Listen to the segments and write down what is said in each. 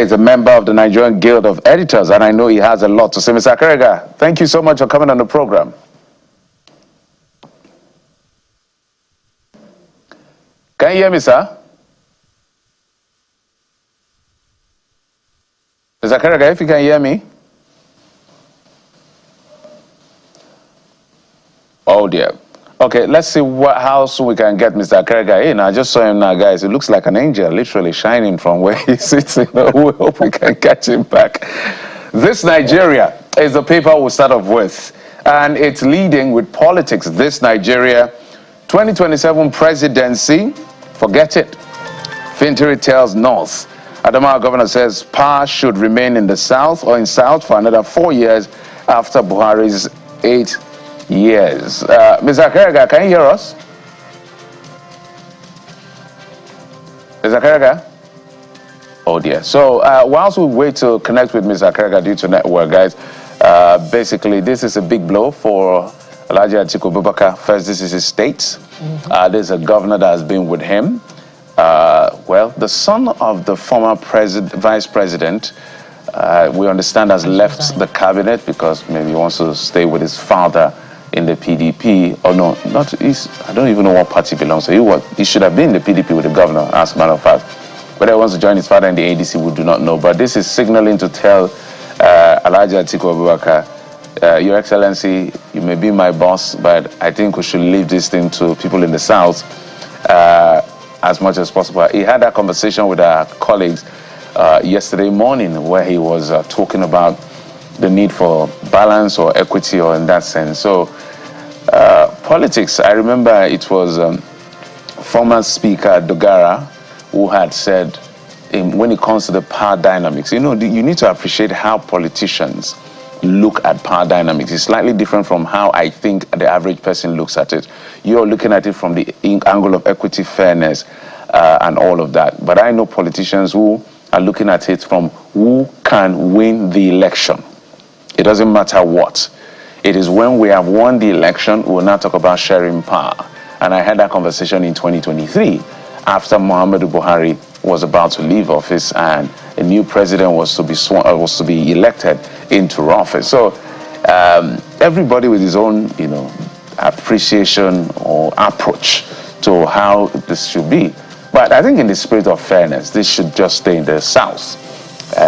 is a member of the Nigerian Guild of Editors, and I know he has a lot to say. Mr. Akerega, thank you so much for coming on the program. Can you hear me, sir? Mr. Akerega, if you can hear me. Oh dear. Okay, let's see how soon we can get Mr. Akerega in. I just saw him now, guys. It looks like an angel, literally shining from where he sits. We hope we can catch him back. This Nigeria is the paper we'll start off with, and it's leading with politics. This Nigeria, 2027 presidency, forget it. Fintiri tells North. Adamawa governor says power should remain in the South or in South for another 4 years after Buhari's 8 years. Mr. Akerega, can you hear us? Mr. Akerega? Oh dear. So whilst we wait to connect with Mr. Akerega due to network, guys, basically this is a big blow for Alhaji Atiku Abubakar. First, this is his state. There's a governor that has been with him. Well, the son of the former vice president, we understand, has left the cabinet because maybe he wants to stay with his father in the PDP. Oh no, I don't even know what party he belongs to. He should have been in the PDP with the governor, as a matter of fact. Whether he wants to join his father in the ADC, we do not know. But this is signaling to tell Alhaji Atiku Abubakar, Your Excellency, you may be my boss, but I think we should leave this thing to people in the South as much as possible. He had that conversation with our colleagues yesterday morning where he was talking about the need for balance or equity, or in that sense. So politics, I remember it was former Speaker Dogara who had said, when it comes to the power dynamics, you need to appreciate how politicians look at power dynamics. It's slightly different from how I think the average person looks at it. You're looking at it from the angle of equity, fairness, and all of that. But I know politicians who are looking at it from who can win the election. It doesn't matter what. It is when we have won the election, we will now talk about sharing power. And I had that conversation in 2023 after Muhammadu Buhari was about to leave office and a new president was to be elected into office. So everybody with his own, appreciation or approach to how this should be. But I think in the spirit of fairness, this should just stay in the South.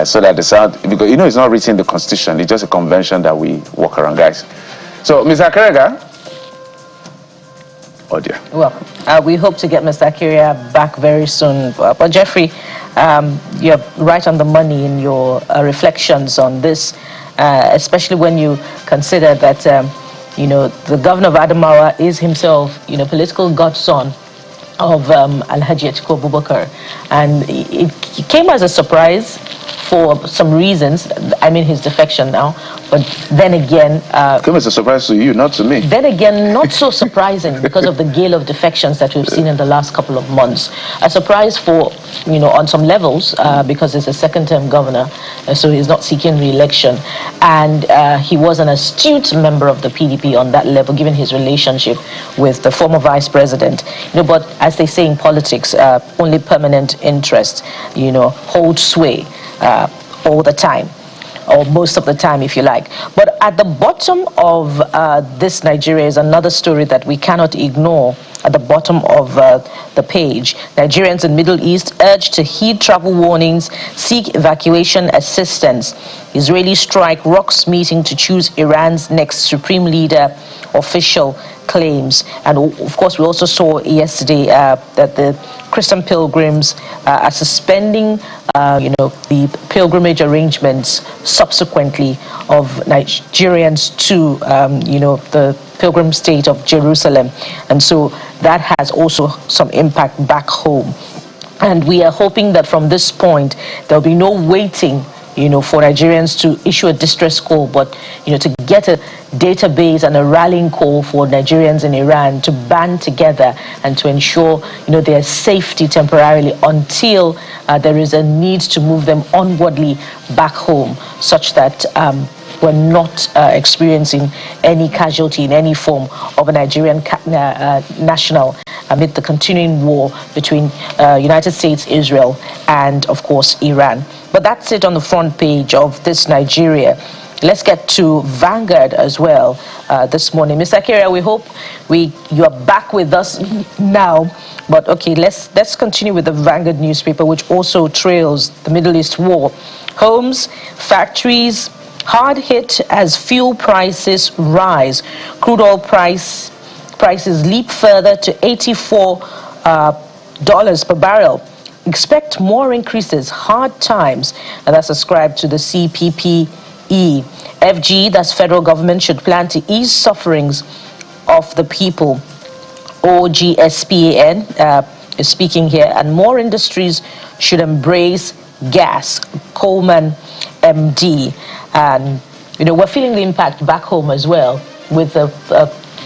So that the South, because it's not written in the Constitution, it's just a convention that we walk around, guys. So, Mr. Akerega. Oh dear. Well, we hope to get Mr. Akerega back very soon. But Jeffrey, you're right on the money in your reflections on this, especially when you consider that, the governor of Adamawa is himself, political godson of Alhaji Atiku Abubakar. And it came as a surprise for some reasons. I mean, his defection now. But then again... it came as a surprise to you, not to me. Then again, not so surprising because of the gale of defections that we've seen in the last couple of months. A surprise for, on some levels, because he's a second-term governor, so he's not seeking re-election. And he was an astute member of the PDP on that level, given his relationship with the former vice president. But as they say in politics, only permanent interests, hold sway all the time, or most of the time, if you like. But at the bottom of this Nigeria is another story that we cannot ignore. At the bottom of the page, Nigerians in Middle East urged to heed travel warnings, seek evacuation assistance. Israeli strike rocks meeting to choose Iran's next supreme leader, official claims. And of course, we also saw yesterday that the Christian pilgrims are suspending, the pilgrimage arrangements subsequently of Nigerians to, the pilgrim state of Jerusalem. And so that has also some impact back home. And we are hoping that from this point, there'll be no waiting for Nigerians to issue a distress call, but, to get a database and a rallying call for Nigerians in Iran to band together and to ensure, their safety temporarily until there is a need to move them onwardly back home, such that we're not experiencing any casualty in any form of a Nigerian national amid the continuing war between United States, Israel, and of course Iran. But that's it on the front page of this Nigeria. Let's get to Vanguard as well this morning. Mr. Akira, we hope you are back with us now. But okay, let's continue with the Vanguard newspaper, which also trails the Middle East war. Homes, factories, hard hit as fuel prices rise. Crude oil prices leap further to $84 per barrel. Expect more increases, hard times, and that's ascribed to the CPPE. FG, that's federal government, should plan to ease sufferings of the people. OGSPAN is speaking here, and more industries should embrace gas. Coleman, MD. And, we're feeling the impact back home as well, with the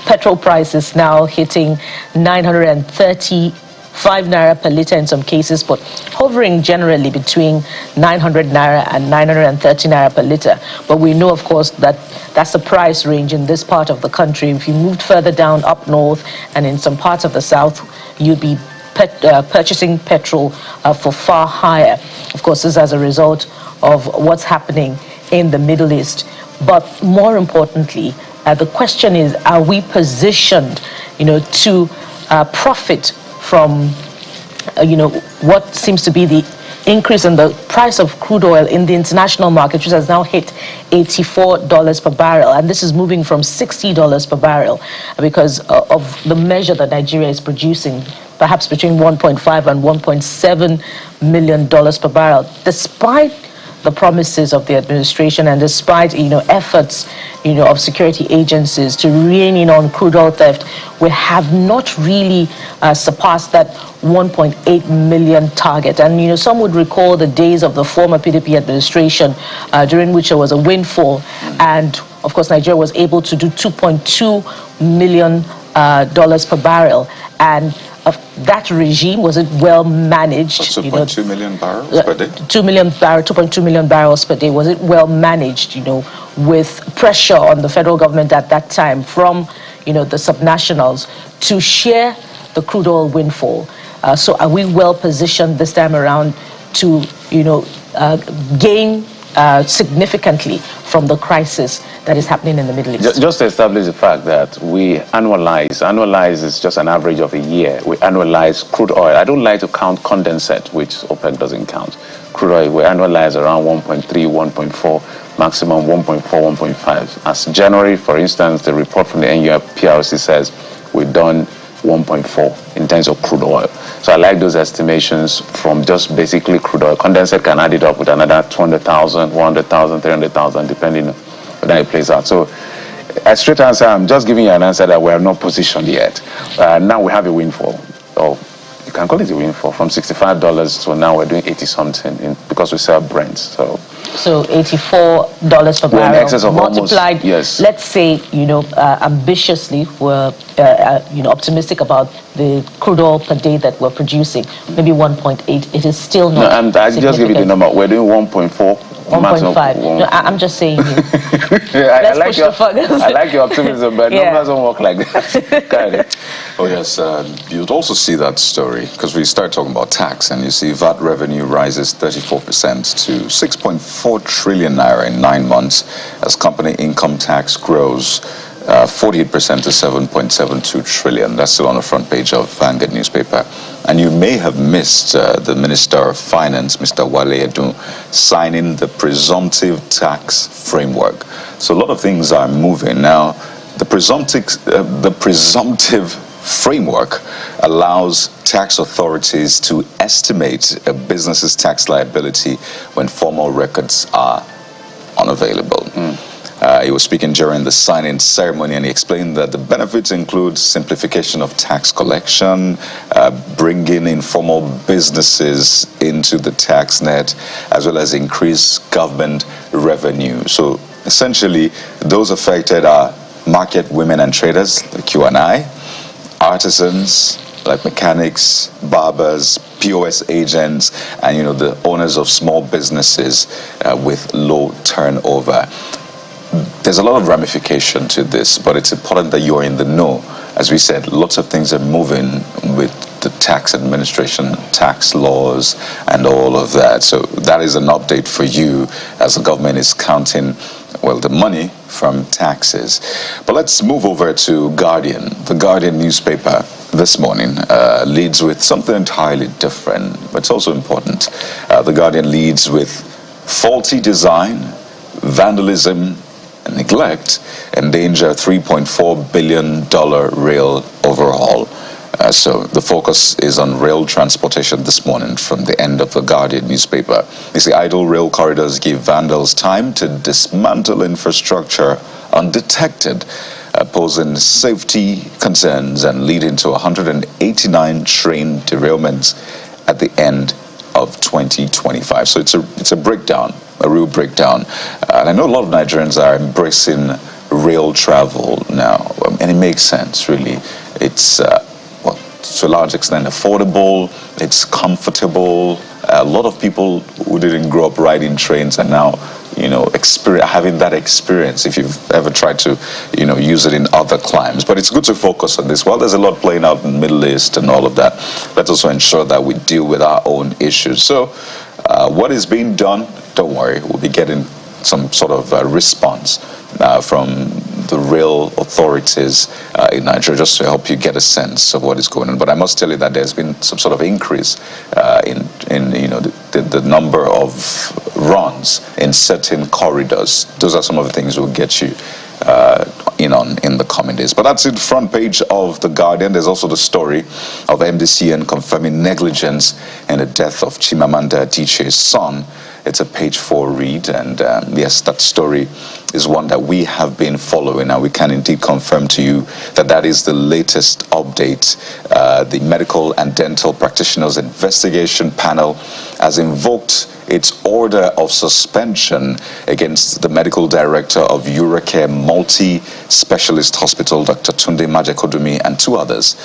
petrol prices now hitting 935 naira per litre in some cases, but hovering generally between 900 naira and 930 naira per litre. But we know, of course, that that's the price range in this part of the country. If you moved further down up north and in some parts of the south, you'd be purchasing petrol for far higher. Of course, this is as a result of what's happening in the Middle East. But more importantly, the question is, are we positioned, to profit from, what seems to be the increase in the price of crude oil in the international market, which has now hit $84 per barrel. And this is moving from $60 per barrel because of the measure that Nigeria is producing, perhaps between $1.5 and $1.7 million per barrel, despite the promises of the administration and despite efforts of security agencies to rein in on crude oil theft. We have not really surpassed that 1.8 million target. And some would recall the days of the former PDP administration during which there was a windfall, and of course Nigeria was able to do $2.2 million per barrel. And of that regime, was it well managed? 2.2 million barrels per day? 2.2 million barrels per day. Was it well managed, with pressure on the federal government at that time from, the subnationals to share the crude oil windfall? So are we well positioned this time around to, gain significantly from the crisis that is happening in the Middle East? Just to establish the fact that we annualize is just an average of a year. We annualize crude oil. I don't like to count condensate, which OPEC doesn't count. Crude oil, we annualize around 1.3, 1.4, maximum 1.4, 1.5. As January, for instance, the report from the NUPRC says we've done 1.4 in terms of crude oil. So I like those estimations from just basically crude oil. Condensate can add it up with another 200,000, 100,000, 300,000, depending on whether it plays out. So a straight answer, I'm just giving you an answer that we are not positioned yet. Now we have a windfall. So you can call it a windfall from $65 to now we're doing 80 something because we sell Brent. So $84 per barrel, in excess of multiplied, almost, yes. Let's say, ambitiously, we're, optimistic about the crude oil per day that we're producing, maybe 1.8. It is still not. No, and I just give you the number. We're doing 1.4. 1.5. No, I'm just saying. I like your optimism, but numbers don't work like that. Got it. Oh yes, you'd also see that story because we start talking about tax, and you see VAT revenue rises 34% to 6.4 trillion naira in 9 months, as company income tax grows 48% to 7.72 trillion. That's still on the front page of Vanguard newspaper. And you may have missed the Minister of Finance, Mr. Wale Edun, signing the presumptive tax framework. So a lot of things are moving now. The presumptive framework allows tax authorities to estimate a business's tax liability when formal records are unavailable. He was speaking during the signing ceremony, and he explained that the benefits include simplification of tax collection, bringing informal businesses into the tax net, as well as increased government revenue. So essentially, those affected are market women and traders, like you and I, artisans, like mechanics, barbers, POS agents, and the owners of small businesses with low turnover. there's a lot of ramification to this, but it's important that you're in the know. As we said, lots of things are moving with the tax administration, tax laws, and all of that. So that is an update for you as the government is counting, well, the money from taxes. But let's move over to Guardian. The Guardian newspaper this morning leads with something entirely different, but it's also important. The Guardian leads with faulty design, vandalism, and neglect endanger $3.4 billion rail overhaul. So the focus is on rail transportation this morning from the end of the Guardian newspaper. You see, idle rail corridors give vandals time to dismantle infrastructure undetected, posing safety concerns and leading to 189 train derailments at the end of 2025. So it's a breakdown, a real breakdown. And I know a lot of Nigerians are embracing rail travel now, and it makes sense, really. It's to a large extent affordable, it's comfortable. A lot of people who didn't grow up riding trains are now, having that experience if you've ever tried to, use it in other climes. But it's good to focus on this. While there's a lot playing out in the Middle East and all of that, let's also ensure that we deal with our own issues. So what is being done, don't worry, we'll be getting some sort of response from the rail authorities in Nigeria, just to help you get a sense of what is going on. But I must tell you that there's been some sort of increase in the number of runs in certain corridors. Those are some of the things we'll get you in the coming days. But that's it, front page of The Guardian. There's also the story of MDCN confirming negligence in the death of Chimamanda Adichie's son. It's a page 4 read, and yes, that story is one that we have been following, and we can indeed confirm to you that that is the latest update. The Medical and Dental Practitioners Investigation Panel has invoked its order of suspension against the medical director of Eurocare Multi-Specialist Hospital, Dr. Tunde Majekodumi, and 2 others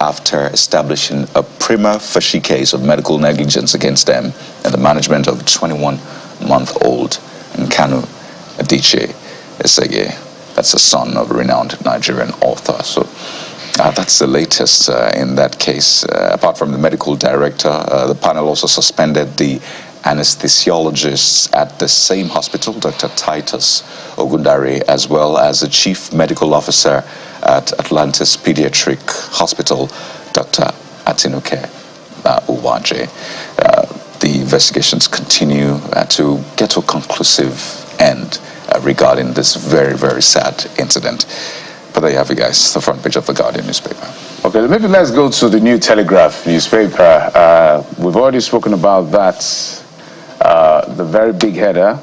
after establishing a prima facie case of medical negligence against them and the management of 21-month-old Nkanu Adichie Esege. That's the son of a renowned Nigerian author. So that's the latest in that case. Apart from the medical director, the panel also suspended the anesthesiologists at the same hospital, Dr. Titus Ogundare, as well as the chief medical officer at Atlantis Pediatric Hospital, Dr. Atinuke Uwaje. The investigations continue to get to a conclusive end regarding this very, very sad incident. But there you have it, guys, the front page of the Guardian newspaper. Okay, maybe let's go to the New Telegraph newspaper. We've already spoken about that. The very big header,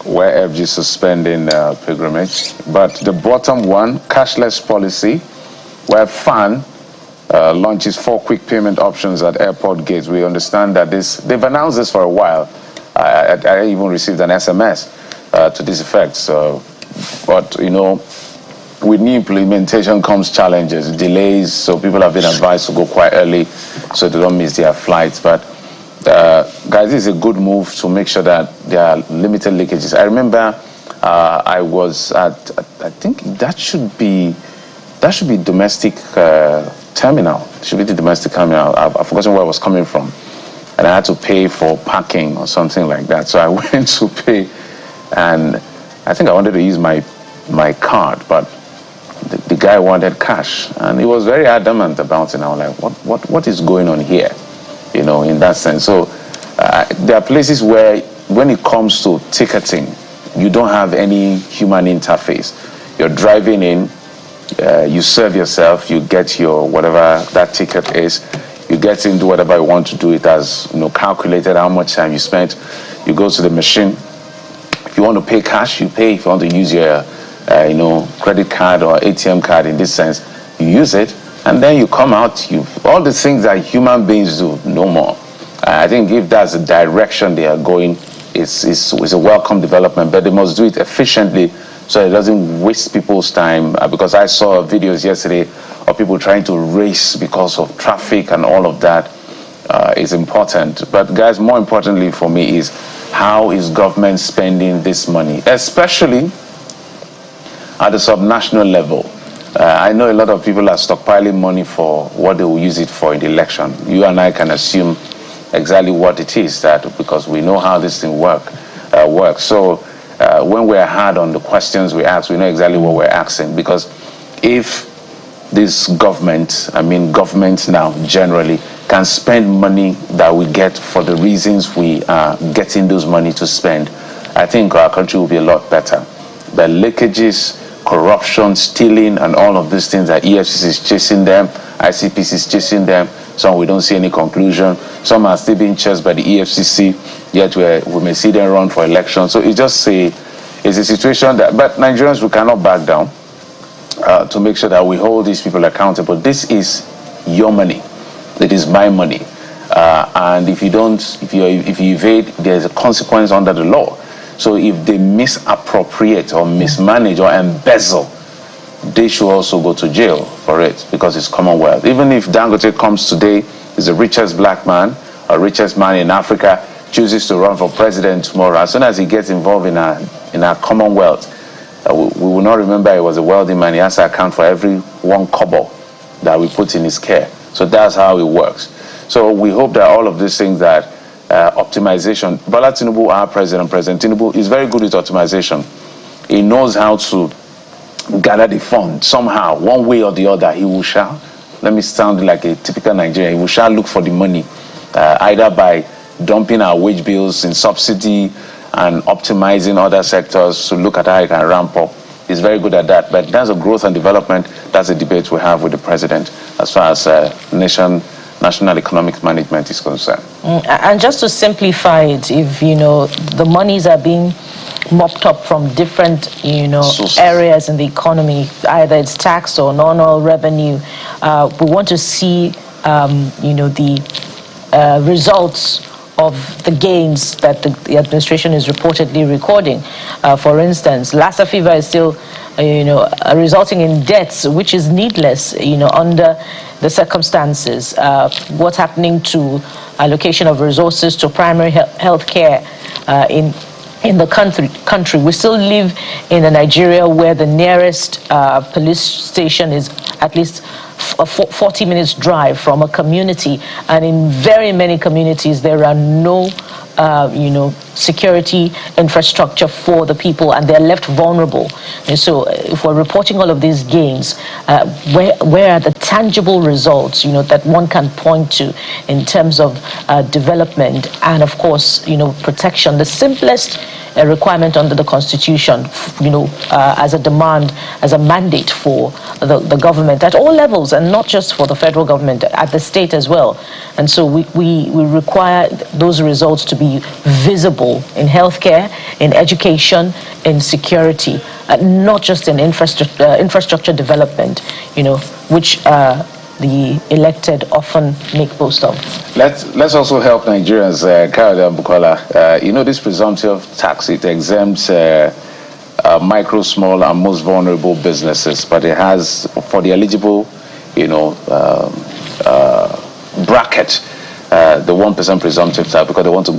where FG suspending pilgrimage. But the bottom one, cashless policy, where FAN launches 4 quick payment options at airport gates. We understand that they've announced this for a while. I even received an SMS to this effect. So, but with new implementation comes challenges, delays. So people have been advised to go quite early so they don't miss their flights. But guys, this is a good move to make sure that there are limited leakages. I remember I was at, I think that should be domestic terminal. It should be the domestic terminal. I've forgotten where I was coming from. And I had to pay for parking or something like that. So I went to pay, and I think I wanted to use my card, but the guy wanted cash. And he was very adamant about it. And I was like, what is going on here? In that sense. So there are places where when it comes to ticketing, you don't have any human interface. You're driving in, you serve yourself, you get your whatever that ticket is, you get into whatever you want to do. It has calculated how much time you spent. You go to the machine. If you want to pay cash, you pay. If you want to use your credit card or ATM card in this sense, you use it. And then you come out, all the things that human beings do, no more. I think if that's the direction they are going, it's a welcome development, but they must do it efficiently so it doesn't waste people's time. Because I saw videos yesterday of people trying to race because of traffic and all of that. Is important. But guys, more importantly for me is how is government spending this money, especially at the subnational level, I know a lot of people are stockpiling money for what they will use it for in the election. You and I can assume exactly what it is, that because we know how this thing works. So when we're hard on the questions we ask, we know exactly what we're asking. Because if this government, I mean governments now generally, can spend money that we get for the reasons we are getting those money to spend, I think our country will be a lot better. The leakages, corruption, stealing, and all of these things that EFCC is chasing them, ICPC is chasing them, some we don't see any conclusion, some are still being chased by the EFCC, yet we may see them run for election. So it's just it's a situation that, but Nigerians, we cannot back down to make sure that we hold these people accountable. This is your money. It is my money. And if you evade, there's a consequence under the law. So if they misappropriate or mismanage or embezzle, they should also go to jail for it, because it's Commonwealth. Even if Dangote comes today, is the richest black man or richest man in Africa, chooses to run for president tomorrow, as soon as he gets involved in our Commonwealth, we will not remember he was a wealthy man. He has to account for every one kobo that we put in his care. So that's how it works. So we hope that all of these things, that optimization, Bola Tinubu, our President Tinubu, is very good at optimization. He knows how to gather the fund somehow, one way or the other. He will shall, let me sound like a typical Nigerian, he will shall look for the money, either by dumping our wage bills in subsidy and optimizing other sectors to look at how he can ramp up. He's very good at that. But that's a growth and development. That's a debate we have with the president as far as national economic management is concerned. And just to simplify it, if the monies are being mopped up from different areas in the economy, either it's tax or non-oil revenue, we want to see the results of the gains that the administration is reportedly recording. For instance, Lassa fever is still resulting in deaths, which is needless under the circumstances. What's happening to allocation of resources to primary health care in the country. We still live in a Nigeria where the nearest police station is at least a 40 minutes drive from a community, and in very many communities there are no security infrastructure for the people, and they're left vulnerable. And so if we're reporting all of these gains, where are the tangible results that one can point to in terms of development and, of course, protection? The simplest requirement under the Constitution, as a demand, as a mandate for the government at all levels, and not just for the federal government, at the state as well. And so we require those results to be visible in healthcare, in education, in security, not just in infrastructure development, which the elected often make boast of. Let's also help Nigerians, Kayode and Bukola. This presumptive tax, it exempts micro, small, and most vulnerable businesses, but it has, for the eligible, bracket, the 1% presumptive tax, because they want to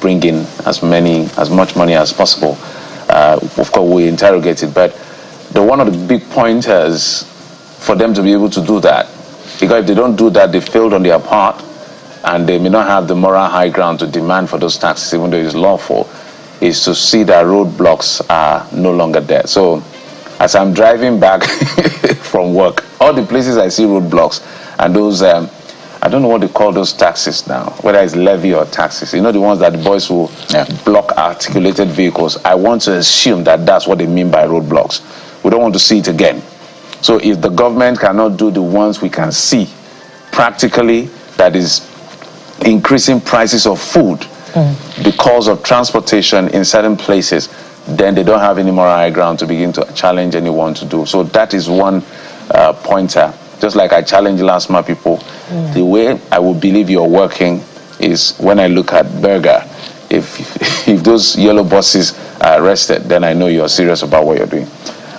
bring in as much money as possible. Of course, we interrogate it, but one of the big pointers for them to be able to do that, because if they don't do that, they failed on their part, and they may not have the moral high ground to demand for those taxes, even though it's lawful, is to see that roadblocks are no longer there. So, as I'm driving back from work, all the places I see roadblocks, and those, I don't know what they call those taxes now, whether it's levy or taxes. The ones that the boys will block articulated vehicles. I want to assume that that's what they mean by roadblocks. We don't want to see it again. So if the government cannot do the ones we can see practically, that is increasing prices of food because of transportation in certain places, then they don't have any moral high ground to begin to challenge anyone to do. So that is one pointer. Just like I challenged last month people, the way I would believe you're working is when I look at Berger. If those yellow buses are arrested, then I know you're serious about what you're doing.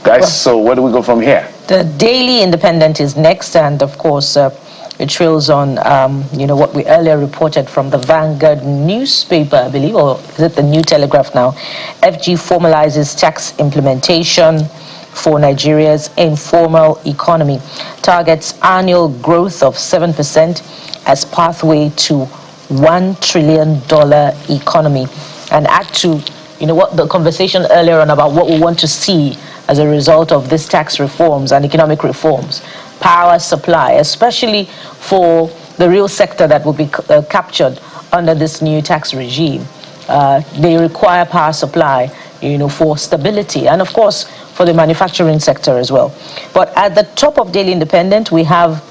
Guys, so where do we go from here? The Daily Independent is next, and of course, it trails on, what we earlier reported from the Vanguard newspaper, I believe, or is it the New Telegraph now? FG formalizes tax implementation. for Nigeria's informal economy. Targets annual growth of 7% as pathway to $1 trillion economy. And add to, what the conversation earlier on about what we want to see as a result of these tax reforms and economic reforms. Power supply, especially for the real sector that will be captured under this new tax regime. They require power supply, for stability and, of course, for the manufacturing sector as well. But at the top of Daily Independent, we have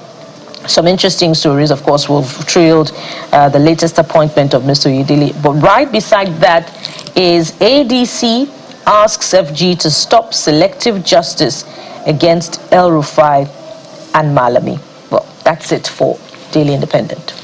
some interesting stories. Of course, we've trailed the latest appointment of Mr. Udili. But right beside that is ADC asks FG to stop selective justice against El Rufai and Malami. Well, that's it for Daily Independent.